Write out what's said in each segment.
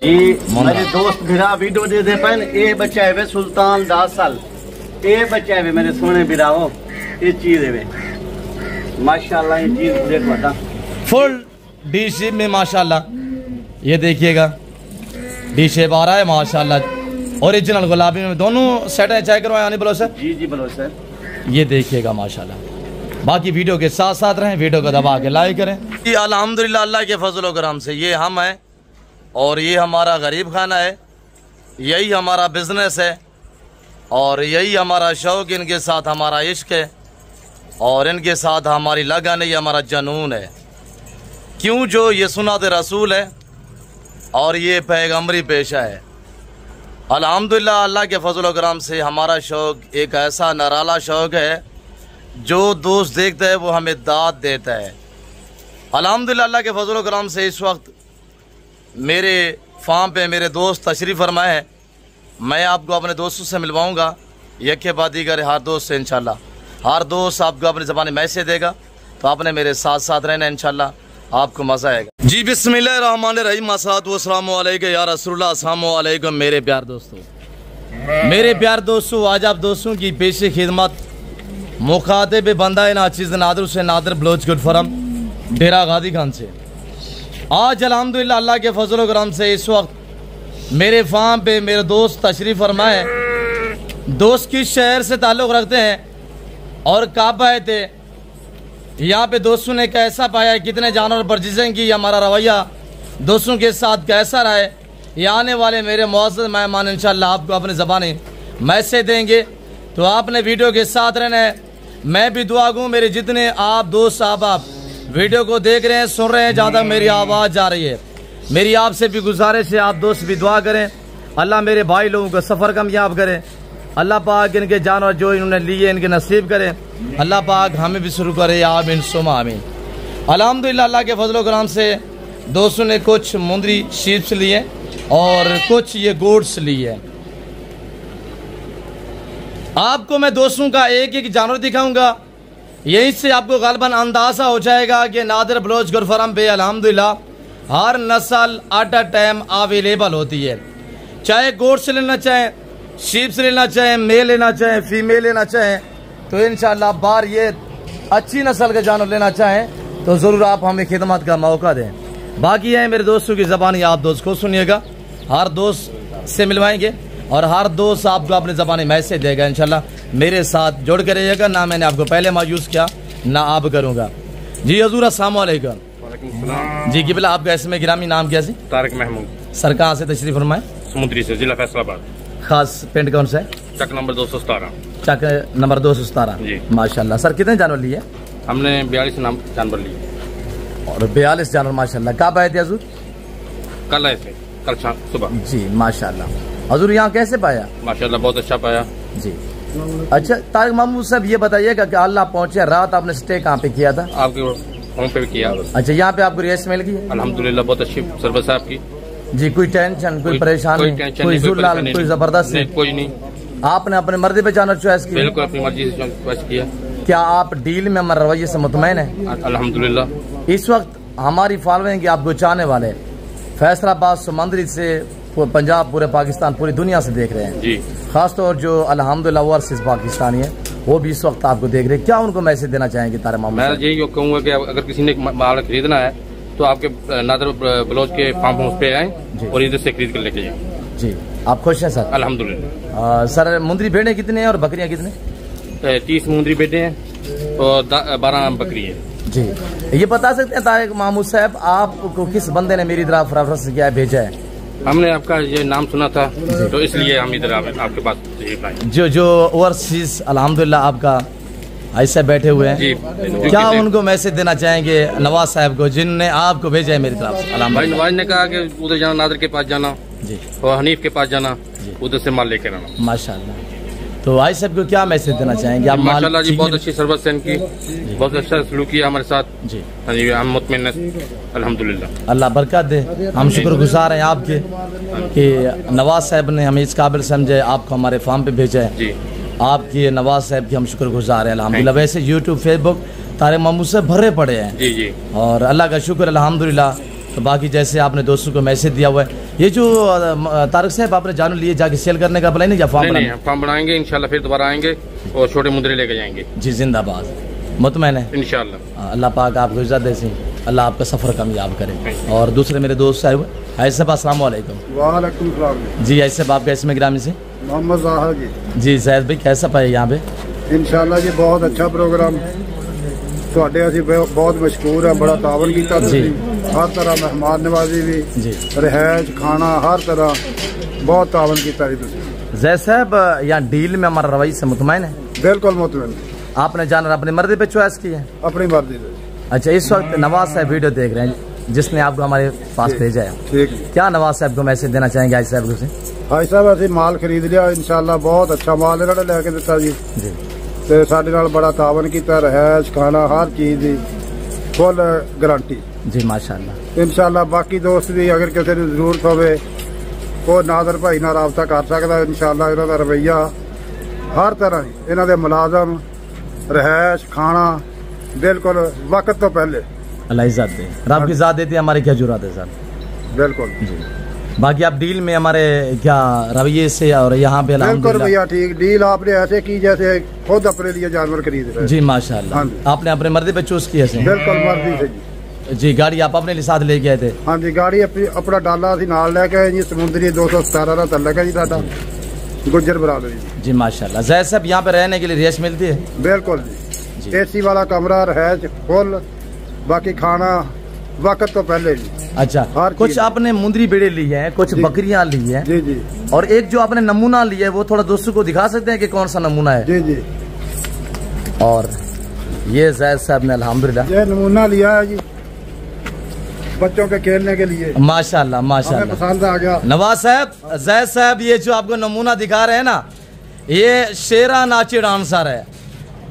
जी मेरे दोस्त भिरा वीडियो दे दे पन ये बच्चा है सुल्तान 10 साल ये बच्चा है मेरे सोने भिराओ ये चीज है माशाल्लाह ये चीज देखो बता फुल डी शेप में माशाल्लाह। ये देखिएगा डी शेप आ रहा है माशाल्लाह। ओरिजिनल गुलाबी में दोनों सेट है। चेक करवाए बोलो सर। जी जी बोलो सर। ये देखिएगा माशाल्लाह। बाकी वीडियो के साथ साथ रहें, वीडियो को दबा के लाइक करें। ये अल्हम्दुलिल्लाह अल्लाह के फजल करम से ये हम हैं और ये हमारा गरीब खाना है, यही हमारा बिजनेस है और यही हमारा शौक़, इनके साथ हमारा इश्क है और इनके साथ हमारी लगन है, ये हमारा जनून है। क्यों जो ये सुन्नत रसूल है और ये पैगम्बरी पेशा है। अल्हम्दुलिल्लाह अल्लाह के फजल करम से हमारा शौक़ एक ऐसा नराला शौक़ है जो दोस्त देखता है वो हमें दाद देता है। अल्हम्दुलिल्लाह अल्लाह के फजल करम से इस वक्त मेरे फार्म पे मेरे दोस्त तशरीफ़ फरमाए हैं। मैं आपको अपने दोस्तों से मिलवाऊंगा एक के बाद दीगर हर दोस्त से इंशाल्लाह। हर दोस्त आपको अपनी ज़बानी मैसेज देगा तो आपने मेरे साथ साथ रहना इंशाल्लाह, आपको मज़ा आएगा। जी बिस्मिल्लाहिर्रहमानिर्रहीम अस्सलातु वस्सलामु अलैका या रसूलल्लाह। अस्सलामु अलैकुम मेरे प्यार दोस्तों, मेरे प्यार दोस्तों, आज आप दोस्तों की पेशे खिदमत मुखातिब बंदा नाचीज़ नादर से नादर बलोच गुड फरम डेरा गादी खान से। आज अल्हम्दुलिल्लाह अल्लाह के फजल करम से इस वक्त मेरे फार्म पे मेरे दोस्त तशरीफ़ फरमाए। दोस्त किस शहर से ताल्लुक़ रखते हैं और कब आए थे, यहाँ पे दोस्तों ने कैसा पाया, कितने जानवर परचेजिंग की, हमारा रवैया दोस्तों के साथ कैसा रहा है, ये आने वाले मेरे मुअज़्ज़ज़ मेहमान इंशाल्लाह आपको अपनी ज़बानी मैसेज देंगे। तो आपने वीडियो के साथ रहना है। मैं भी दुआ गूँ मेरे जितने आप दोस्त आप वीडियो को देख रहे हैं, सुन रहे हैं, ज़्यादा मेरी आवाज़ जा रही है, मेरी आपसे भी गुजारिश है आप दोस्त भी दुआ करें। अल्लाह मेरे भाई लोगों का सफ़र कामयाब करें। अल्लाह पाक इनके जानवर जो इन्होंने लिए इनके नसीब करें। अल्लाह पाक हमें भी शुरू करे आमीन सुमा आमीन। अल्हम्दुलिल्लाह अल्लाह के फजल करम से दोस्तों ने कुछ मुंदरी शीप्स लिए और कुछ ये गोट्स लिए। आपको मैं दोस्तों का एक एक जानवर दिखाऊंगा, यहीं से आपको गलबन अंदाज़ा हो जाएगा कि नादिर बलोच गुरफरम पे अल्हम्दुलिल्लाह हर नस्ल एट अ टाइम अवेलेबल होती है। चाहे गोट से लेना चाहें, शीप से लेना चाहें, मेल लेना चाहें, फीमेल लेना चाहें, तो इंशाल्लाह बार ये अच्छी नस्ल के जानवर लेना चाहें तो ज़रूर आप हमें खिदमत का मौका दें। बाकी है मेरे दोस्तों की ज़बानी आप दोस्त को सुनिएगा, हर दोस्त से मिलवाएंगे और हर दोस्त आपको अपनी ज़बानी मैसेज देगा इंशाल्लाह। मेरे साथ जोड़ कर रहिएगा, ना मैंने आपको पहले मायूस किया ना आप करूँगा। जी हजूर अस्सलामु अलैकुम। जी किबला आपका इसमें गिरामी नाम क्या सी? तारिक महमूद। सर कहाँ से तशरीफ फरमाए? समुद्री से, जिला फैसलाबाद। खास पिंड कौन सा है? चक नंबर 217। चक नंबर 217 जी माशाल्लाह। सर कितने जानवर लिए? हमने 42 जानवर लिए और 42 जानवर माशाल्लाह। कब आए थे हजूर? कल आए थे, कल शाम सुबह। जी माशाल्लाह। हजूर यहाँ कैसे पाया? माशाल्लाह बहुत अच्छा पाया जी। अच्छा तारिक महमूद साहब ये बताइएगा कि अल्लाह पहुँचे, रात आपने स्टे कहाँ पे किया था? आपके होम पे भी किया। अच्छा यहाँ पे आपको रिहाइश मिल गई? अल्हम्दुलिल्लाह बहुत अच्छी सर्विस है आपकी जी। कोई टेंशन, कोई परेशानी, कोई जुल्लाल, कोई जबरदस्ती? कोई नहीं। आपने अपने मर्जी पे जानवर चॉइस किया? बिल्कुल अपनी मर्जी से चॉइस किया। क्या आप डील में हमारे रवैये से मुतमैन है? अल्हम्दुलिल्लाह। इस वक्त हमारी फॉलोइंग आपको चाहने वाले फैसलाबाद समंदरी से पंजाब, पूरे पाकिस्तान, पूरी दुनिया से देख रहे हैं जी। खासतौर जो अल्हम्दुलिल्लाह ओवरसीज पाकिस्तानी है वो भी इस वक्त आपको देख रहे हैं। क्या उनको मैसेज देना चाहेंगे तारिक महमूद? मैं यही कहूँगा कि अगर किसी ने माल खरीदना है तो आपके नादर बलोच के फार्म हाउस पे आए और इधर से खरीद कर लेके जाए। जी आप खुश हैं सर? अल्हम्दुलिल्लाह। सर मुंदरी भेड़ें कितने हैं और बकरियां कितने? 30 मुंदरी बेटे हैं और 12 बकरी है। जी ये बता सकते हैं तारिक महमूद साहब आपको किस बंदे ने मेरी तरफ रेफरेंस किया भेजा है? हमने आपका ये नाम सुना था तो इसलिए हम इधर आपके पास आए। जो ओवरसीज अल्हम्दुलिल्लाह आपका ऐसे बैठे हुए हैं जी। क्या उनको मैसेज देना चाहेंगे नवाज साहब को जिनने आपको भेजा है मेरी तरफ? भाई नवाज ने कहा कि उधर जाना, नादर के पास जाना जी और हनीफ के पास जाना, उधर से माल लेकर आना। माशाल्लाह। तो भाई साहब को क्या मैसेज देना चाहेंगे आप? माशाल्लाह जी बहुत अच्छी सर्विस है इनकी, बहुत अच्छा सलूक किया हमारे साथ जी। हम मुतमईन अल्हम्दुलिल्लाह। अल्लाह बरकत दे। हम शुक्रगुजार हैं आपके कि नवाज साहब ने हमें इस काबिल समझे, आपको हमारे फार्म पे भेजा है जी। आपकी नवाज साहब की हम शुक्रगुजार हैं अल्हम्दुलिल्लाह। वैसे यूट्यूब फेसबुक तारिक महमूद से भरे पड़े हैं जी जी। और अल्लाह का शुक्र अल्हम्दुलिल्लाह तो बाकी जैसे आपने दोस्तों को मैसेज दिया हुआ है, ये जो तारक साहब आपने जानू लिए जाके सेल करने का प्लान है या फॉर्म नहीं, फॉर्म बनाएंगे इंशाल्लाह, फिर दोबारा आएंगे और छोटे मुंदरे लेके जाएंगे जी। जिंदाबाद, मुतमैन है इंशाल्लाह। अल्लाह पाक आपको इज्जत दे सी, अल्लाह आपका सफ़र कामयाब करे। और दूसरे मेरे दोस्त साहब ऐसे अस्सलाम वालेकुम। वालेकुम सलाम जी। ऐसे आप कैसे में ग्रामी से मोहम्मद ज़ाहर जी। जी सैयद भाई कैसा पाए यहाँ पे? इंशाल्लाह जी बहुत अच्छा प्रोग्राम ਤੁਹਾਡੇ ਅਸੀਂ ਬਹੁਤ ਮਸ਼ਹੂਰ ਹੈ, ਬੜਾ ਤਾਵਨ ਕੀਤਾ ਤੁਸੀਂ, ਹਰ ਤਰ੍ਹਾਂ ਮਹਿਮਾਨ ਨਵਾਜ਼ੀ ਵੀ जी। ਰਿਹਾਇਸ਼ ਖਾਣਾ ਹਰ ਤਰ੍ਹਾਂ ਬਹੁਤ ਤਾਵਨ ਕੀਤਾ ਜੀ ਤੁਸੀਂ। जैद साहब यहाँ डील में हमारा रवैये से मुतमैन है? बिल्कुल मुतमईन, आपने जानवर अपने मर्जी पे चॉइस की है? अपनी मर्जी से। अच्छा, इस वक्त नवाज साहब वीडियो देख रहे हैं जिसने आपको हमारे पास भेजा है, ठीक क्या नवाज साहब को मैसेज देना चाहेंगे आज साहब को? हाजी साहब ਅਸੀਂ ਮਾਲ ਖਰੀਦ ਲਿਆ इंशाल्लाह, बहुत अच्छा माल ਇਹਨਾਂ ਨੇ ਲੈ ਕੇ ਦਿੱਤਾ ਜੀ जी ਤੇ ਸਾਡੇ ਨਾਲ ਬੜਾ ਤਾਵਨ ਕੀਤਾ, ਰਿਹਾਇਸ਼ ਖਾਣਾ ਹਰ ਚੀਜ਼ ਦੀ ਫੁੱਲ ਗਾਰੰਟੀ जी माशाल्लाह। इंशाल्लाह। बाकी दोस्त भी अगर किसी ਨੂੰ ਜ਼ਰੂਰਤ ਹੋਵੇ ਉਹ ਨਾਦਰ ਭਾਈ ਨਾਲ ਰਾਬਤਾ ਕਰ ਸਕਦਾ इंशाल्लाह। ਇਹਨਾਂ ਦਾ ਰਵੱਈਆ हर तरह इन्हों के मुलाजम रिहायश खाना बिल्कुल वक्त तो पहले अल्लाह इज्जत दे, रब की इज्जत देती है, हमारी क्या जुर्रत है सर। बिल्कुल जी। बाकी आप डील में हमारे क्या रवैये से और यहाँ पे बिल्कुल भैया ठीक डील आपने ऐसे की जैसे खुद अपने लिए जानवर खरीद रहे। जी माशाल्लाह, आपने अपने मर्जी पे चूज किया से? बिल्कुल मर्जी से जी। जी गाड़ी आप अपने लिए साथ ले गए थे? हाँ जी, गाड़ी अपना डाला असी नाल लेके आए जी, समुद्री 217 का तलक है जी साडा गुज्जर बरादरी जी माशाल्लाह। जैद साहब यहाँ पे रहने के लिए रिहाइश मिलती है? बिल्कुल जी, एसी वाला कमरा, रिहाइश फुल, बाकी खाना वक्त तो पहले जी। अच्छा, कुछ आपने मुंदरी बेड़े लिए हैं, कुछ बकरियां ली हैं जी जी, और एक जो आपने नमूना लिया है वो थोड़ा दोस्तों को दिखा सकते हैं कि कौन सा नमूना है? जी जी। और ये जैद साहब ने अल्हम्दुलिल्लाह ये नमूना लिया है जी बच्चों के खेलने के लिए, माशाल्लाह माशाल्लाह, पसंद आ गया। नवाज साहब, जैद साहब ये जो आपको नमूना दिखा रहे हैं ना, ये शेरा नाची डांसर है,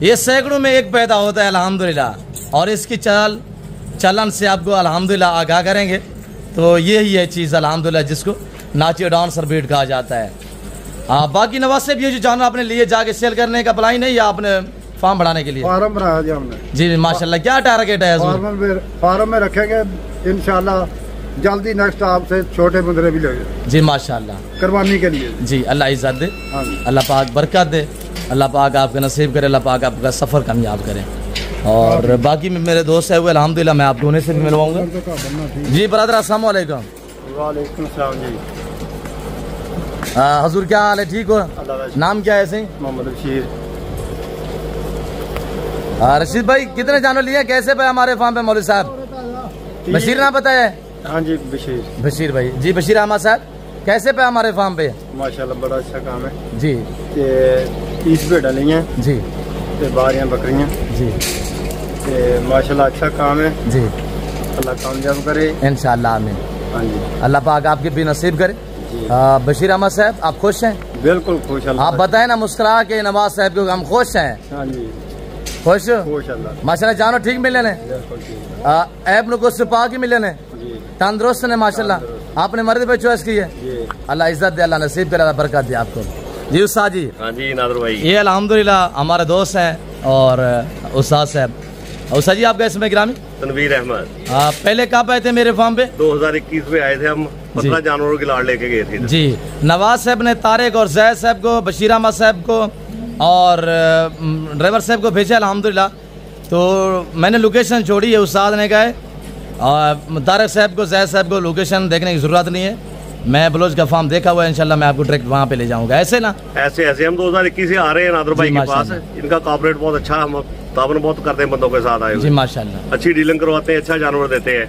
ये सैकड़ों में एक पैदा होता है अल्हम्दुलिल्लाह, और इसकी चलन से आपको अल्हम्दुलिल्लाह आगाह करेंगे। तो यही है चीज़ अल्हम्दुलिल्लाह जिसको नाची डांसर ब्रीड कहा जाता है। बाकी नवाज साहब ये जो जानवर आपने लिए जाके सेल करने का प्लान है या आपने फार्म बढ़ाने के लिए? फार्म बनाया जी हमने जी माशाल्लाह। क्या टारगेट है? फार्म में रखेंगे इंशाल्लाह, जल्दी नेक्स्ट आपसे छोटे मुंदरे भी लेंगे जी माशाल्लाह, कुर्बानी के लिए जी। अल्लाह इज्जत दे, हाँ, अल्लाह पाक बरकत दे, अल्लाह पाक आपका नसीब करे, अल्लाह पाक आपका सफ़र कामयाब करे। और बाकी मेरे दोस्त है वो अल्हम्दुलिल्लाह मैं आपको उन्हें से भी मिलवाऊंगा। जी ब्रदर अस्सलाम वालेकुम। वालेकुम सलाम जी। हजूर क्या हाल है? ठीक हो? नाम क्या है? सही मोहम्मद बशीर। रशीद भाई कितने जानवर लिए, कैसे पे हमारे फार्म पे? मौलवी साहब बशीर ना पता है? हाँ जी बशीर। बशीर भाई जी, बशीर अहमद साहब कैसे पे हमारे फार्म पे? माशाल्लाह बड़ा अच्छा काम है जी। 30 भेड़ा ली हैं जी, 12 बकरियां जी, माशाल्लाह अच्छा काम है जी। अल्लाह कामयाब करे इंशाअल्लाह आमीन। हाँ जी, अल्लाह पाक आपके भी नसीब करे। बशीर अहमद साहब आप खुश हैं? बिल्कुल खुश। आप बताएं ना मुस्कुरा के नवाज साहब को हम खुश हैं। हाँ जी खुश खुश अल्लाह माशाल्लाह। जानो ठीक मिले ने बिल्कुल ठीक। ऐप नु कुछ पा के मिले ने तंदुरुस्त ने माशाल्लाह, आपने मर्द पे चॉइस की है। अल्लाह इज्जत दे, अल्लाह नसीब करे, अल्लाह बरकत दे आपको। जी उस्ताद जी। हाँ जी नादर भाई, ये अल्हम्दुलिल्लाह हमारे दोस्त हैं और उस्ताद साहब। उस्ताद जी आप कैसे में गिरामी? तनवीर अहमद। पहले कब आए थे मेरे फार्म पे? 2021 में आए थे हम, 15 जानवरों की लाड़ लेके गए थे जी। नवाज साहब ने तारिक और जैद साहब को, बशीर अहमद साहब को और ड्राइवर साहब को भेजा अल्हम्दुलिल्लाह। तो मैंने लोकेशन छोड़ी है, उस्ताद ने कहा है और तारिक साहब को, जैद साहब को लोकेशन देखने की ज़रूरत नहीं है, मैं बलोच का फार्म देखा हुआ है, इंशाल्लाह मैं आपको डायरेक्ट वहाँ पे ले जाऊँगा। ऐसे ना ऐसे हम 2021 से आ रहे हैं नादर भाई के पास। इनका कॉर्पोरेट बहुत अच्छा, हम ताबन बहुत करते हैं बंदों के साथ आए जी माशाल्लाह। अच्छी डीलिंग करवाते हैं, अच्छा जानवर देते हैं,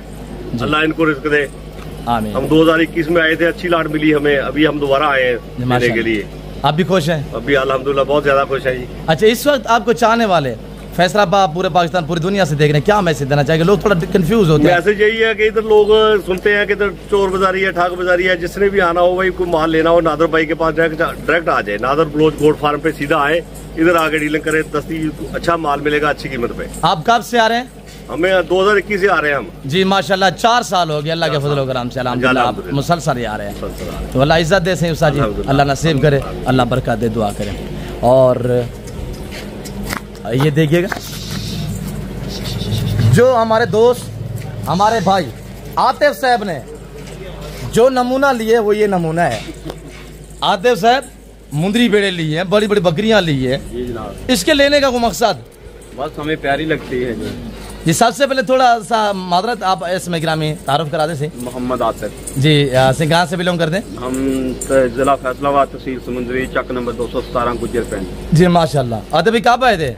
अल्लाह इनको रिस्क दे। आमीन। हम 2021 में आए थे, अच्छी लाट मिली हमें, अभी हम दोबारा आए हैं लेने के लिए। आप भी खुश हैं? अभी अल्हम्दुलिल्लाह बहुत ज्यादा खुश है जी। अच्छा, इस वक्त आपको चाहने वाले फैसलाबाद पूरे पाकिस्तान पूरी दुनिया से देख रहे हैं, क्या मैसेज देना चाहिए? लोग थोड़ा कंफ्यूज होते हैं। मैसेज यही है कि इधर लोग सुनते हैं कि इधर चोर बाजारी है, ठाक बाजारी है, जिसने भी आना हो भाई कोई माल लेना हो नादर भाई के पास डायरेक्ट आ जाए, नादर बलोच गोट फार्म पे सीधा आए, इधर आगे डीलिंग करे, दस्ती अच्छा माल मिलेगा अच्छी कीमत पे। आप कब से आ रहे हैं? हमें 2021 से आ रहे हैं हम जी माशाल्लाह। 4 साल हो गए अल्लाह के फजल करम से अल्हम्दुलिल्लाह, आप मुसलसल ही आ रहे हैं। तो अल्लाह इज्जत दे सही उस्ताद जी, अल्लाह नसीब करे, अल्लाह बरकत दे, दुआ करें। और ये देखिएगा जो हमारे दोस्त, हमारे भाई आतिफ साहब ने जो नमूना लिए वो ये नमूना है। आतिफ साहब मुंदरी बेड़े लिए हैं, बड़ी बड़ी बकरियां ली है। जी जनाब, इसके लेने का कोई मकसद? बस हमें प्यारी लगती है जी। जी सबसे पहले थोड़ा सा मादरत आप इसमें गिरामी तारुफ करा दे। मोहम्मद आतिफ जी से कहाँ से बिलोंग करते हैं? हम जिला फैसलाबाद, तहसील समुंदरी, चक नंबर 217 गुजर पेंड। जी माशाल्लाह। आतिफ भाई कब आए थे?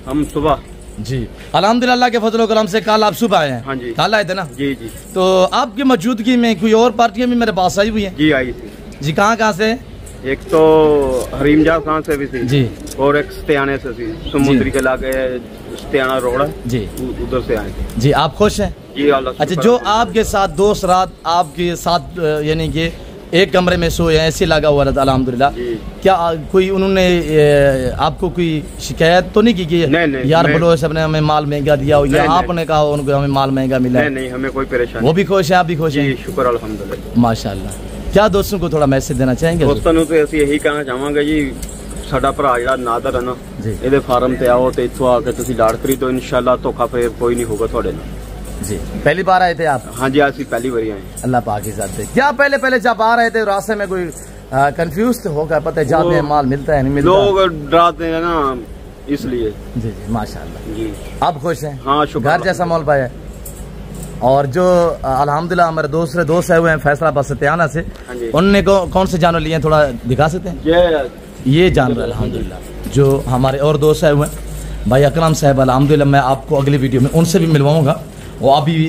हम सुबह। जी अल्हम्दुलिल्लाह के फजल करम से कल आप सुबह आए हैं? हाँ जी, कल आए थे ना? जी जी। तो आपकी मौजूदगी में कोई और पार्टियां भी मेरे पास आई हुई हैं? जी आई थी जी। कहाँ से? एक तो हरीमजाद खान से भी थी जी, और एक स्त्याने से थी, समुद्री के लागे स्त्याना रोड है जी, उधर से आए थे। जी आप खुश हैं? जी अल्लाह। अच्छा, जो आपके साथ दोस्त रात आपके साथ यानी कि एक कमरे में सोए हैं, ऐसे लगा हुआ रहता अल्हम्दुलिल्लाह, क्या कोई उन्होंने आपको कोई शिकायत तो नहीं की कि नहीं, यार बोलो सब ने हमें माल महंगा दिया हो, या आपने कहा उनको हमें माल महंगा मिला? नहीं, हमें कोई परेशानी। वो भी खुश है, आप भी खुश हैं? शुक्र अल्हम्दुलिल्लाह माशाल्लाह। क्या दोस्तों को थोड़ा मैसेज देना चाहेंगे? दोस्तों ਨੂੰ तो ਅਸੀਂ यही कहना ਚਾਹਾਂਗੇ ਜੀ, ਸਾਡਾ ਭਰਾ ਜਿਹੜਾ ਨਾਦਰ ਹੈ ਨਾ, ਇਹਦੇ ਫਾਰਮ ਤੇ ਆਓ ਤੇ ਇੱਥੋਂ ਆ ਕੇ ਤੁਸੀਂ ਲਾੜ ਖਰੀਦੋ, ਇਨਸ਼ਾਅੱਲਾ ਧੋਖਾ ਫੇਰ ਕੋਈ नहीं होगा ਤੁਹਾਡੇ ਨਾਲ। जी पहली बार आए थे आप? हाँ जी, ਅਸੀਂ पहली बार आए। अल्लाह पाक की जात से। क्या पहले जब आ रहे थे रास्ते में कोई कंफ्यूज तो होगा, पता है जाते हैं माल मिलता है नहीं मिलता? लोग डराते हैं ना, इसलिए। जी जी माशाल्लाह। जी आप खुश हैं? हाँ शुक्र। घर जैसा माहौल पाया है। और जो अल्हम्दुलिल्लाह हमारे दोस्त आए हुए हैं फैसलाबाद सत्याना से, उनने कौन से जानवर लिए हैं थोड़ा दिखा सकते हैं? ये जानवर अल्हम्दुलिल्लाह जो हमारे और दोस्त आए हुए हैं, भाई अकरम साहब अल्हम्दुलिल्लाह, मैं आपको अगली वीडियो में उनसे भी मिलवाऊंगा। वो अभी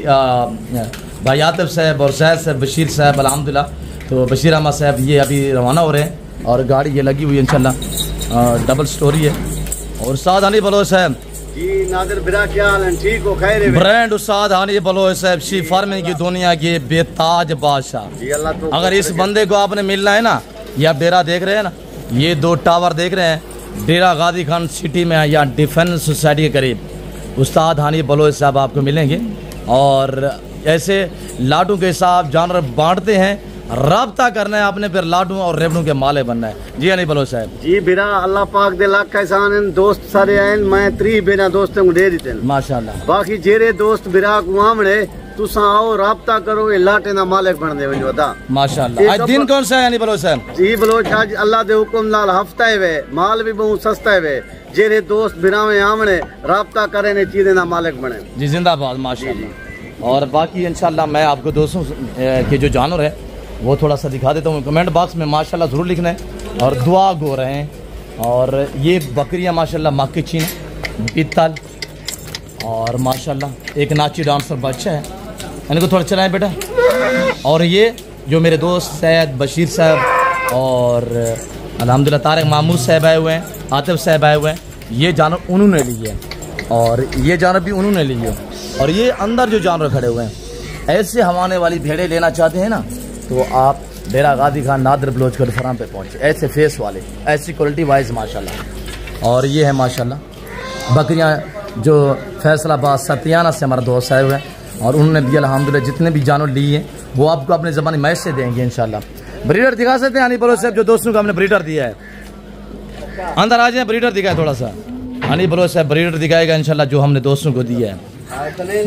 भाई आतिफ साहब और जैद साहब, बशीर साहब अल्हम्दुलिल्लाह, तो बशीर अहमद साहब ये अभी रवाना हो रहे हैं और गाड़ी ये लगी हुई है इंशाल्लाह, डबल स्टोरी है। और उस्ताद हनी बलोच साहब जी, नादिर बिरा क्या हाल है? ठीक हो? खैर है? ब्रांड उस्ताद हनी बलोच साहब, शी फार्मिंग की दुनिया के बेताज बादशाह। जी अल्लाह तो। अगर इस बंदे को आपने मिलना है ना, ये आप डेरा देख रहे हैं ना, ये 2 टावर देख रहे हैं, डेरा गाजी खान सिटी में या डिफेंस सोसाइटी के करीब उस्ताद हनी बलोच साहब आपको मिलेंगे। और ऐसे लाडू के साथ जानवर बांटते हैं, राब्ता करना है आपने, फिर लाडू और रेवड़ू के माले बनना है। जी हनी बलोच साहब। जी बिरा अल्लाह पाक दे लाख एहसान है, दोस्त सारे आए, मैं 3 बिना दोस्तों को दे देते माशाल्लाह। बाकी जेरे दोस्त बिरा को आमने तुसा आओ, राब्ता करो, ये लाटे ना मालिक बन दे वजो दा माशाल्लाह। आज दिन कौन सा है हनी बलोच साहब? जी बलोच आज अल्लाह दे हुक्म नाल हफ्ता है वे, माल भी बहुत सस्ता है वे, जेरे दोस्त बिरा में आमने राब्ता करे ने चीज़ें ना मालिक बने। जी जिंदाबाद माशाल्लाह। और बाकी इंशाल्लाह मैं आपको दोस्तों के जो जानवर है वो थोड़ा सा दिखा देता हूँ। कमेंट बॉक्स में माशाल्लाह ज़रूर लिखना है और दुआ गो रहे हैं। और ये बकरियाँ माशाल्लाह माकी चीन पीतल, और माशाल्लाह एक नाची डांसर बच्चा है, इनको थोड़ा चलाएं बेटा। और ये जो मेरे दोस्त सैयद बशीर साहब और अल्हम्दुलिल्लाह तारिक मामूद साहब आए हुए हैं, आतिफ साहब आए हुए हैं, ये जानवर उन्होंने लिए हैं और ये जानवर भी उन्होंने लिए। और ये अंदर जो जानवर खड़े हुए हैं, ऐसे हवाने वाली भेड़े लेना चाहते हैं ना, तो आप डेरा गाजी खान नादिर बलोच कर फराम पे पहुँचे, ऐसे फेस वाले, ऐसी क्वालिटी वाइज माशाल्लाह। और ये है माशाल्लाह बकरियां जो फैसलाबाद सत्याना से हमारा दोस्त आए हुए हैं, और उन्होंने भी अल्हम्दुलिल्लाह जितने भी जानवर लिए हैं वो आपको अपने ज़बानी मैच से देंगे इंशाल्लाह। ब्रीडर दिखा सकते हैं हनी बलोच साहब, जो दोस्तों को हमने ब्रीडर दिया है? अंदर आ जाए, ब्रीडर दिखाए थोड़ा सा। हनी बलोच साहब ब्रीडर दिखाएगा इंशाल्लाह जो हमने दोस्तों को दिया है।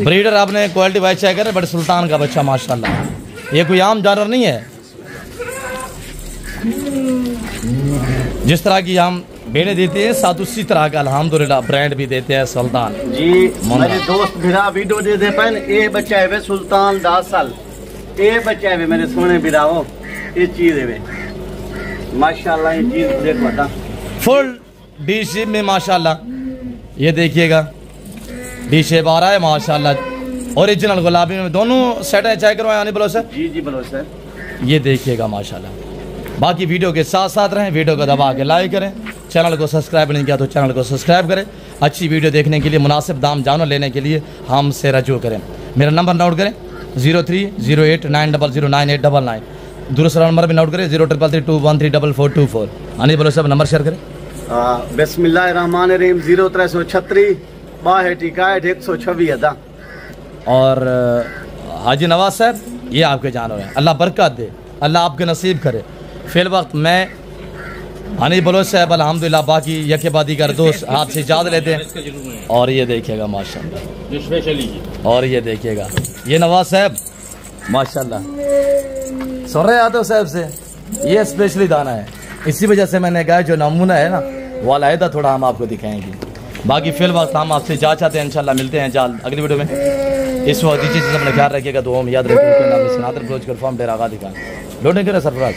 ब्रीडर आपने क्वालिटी वाइज चेक करें, बड़े सुल्तान का बच्चा माशाल्लाह, ये कोई आम जानवर नहीं है। जिस तरह की हम भेड़े देते हैं साथ उसी तरह का अल्हम्दुलिल्लाह ब्रांड भी देते हैं सुल्तान। जी मेरे दोस्त बिरा वीडियो दे दे पन, ये बच्चा है वे सुल्तान 10 साल, ये बच्चा है वे मेरे सोने बिरा हो, ये चीज है वे माशाल्लाह, ये चीज देख बता फुल डी शेप में माशाल्लाह, ये देखिएगा डी शेप आ रहा है माशाल्लाह, ओरिजिनल गुलाबी में दोनों सेट है। चेक करवाएं हनी बलोच साहब। जी जी बलोच सर, ये देखिएगा माशाल्लाह। बाकी वीडियो के साथ साथ रहें, वीडियो को दबा के लाइक करें, चैनल को सब्सक्राइब नहीं किया तो चैनल को सब्सक्राइब करें। अच्छी वीडियो देखने के लिए, मुनासिब दाम जानवर लेने के लिए हमसे रजू करें। मेरा नंबर नोट करें 030890098899। दूसरा नंबर भी नोट करें 0333213444। हनी बलोच साहब नंबर शेयर करें। बिस्मिल्लाहिर्रहमानिर्रहीम 0336 6261 126 अदा। और हाजी नवाज साहब ये आपके जानवर हैं, अल्लाह बरकत दे, अल्लाह आपके नसीब करे। फिल वक्त मैं हनी बलोच साहब अल्हम्दुलिल्लाह बाकी यकेबादी कर दोस्त हाथ से इजाज़त लेते हैं। और ये देखिएगा माशाल्लाह, और ये देखिएगा ये नवाज साहब माशाल्लाह। सुन रहे आते हो साहब से, ये स्पेशली दाना है, इसी वजह से मैंने कहा जो नमूना है ना वो अलहदा थोड़ा हम आपको दिखाएंगे। बाकी फिल वक्त हम आपसे जा चाहते हैं, इंशाल्लाह मिलते हैं जल्द अगली वीडियो में। इस वक्त दीजिए अपना ख्याल रखिएगा, तो हम याद रखिएगा। नाम से नादर बलोच फॉर्म डेरा आगा दिखा लोडने के सरफराज।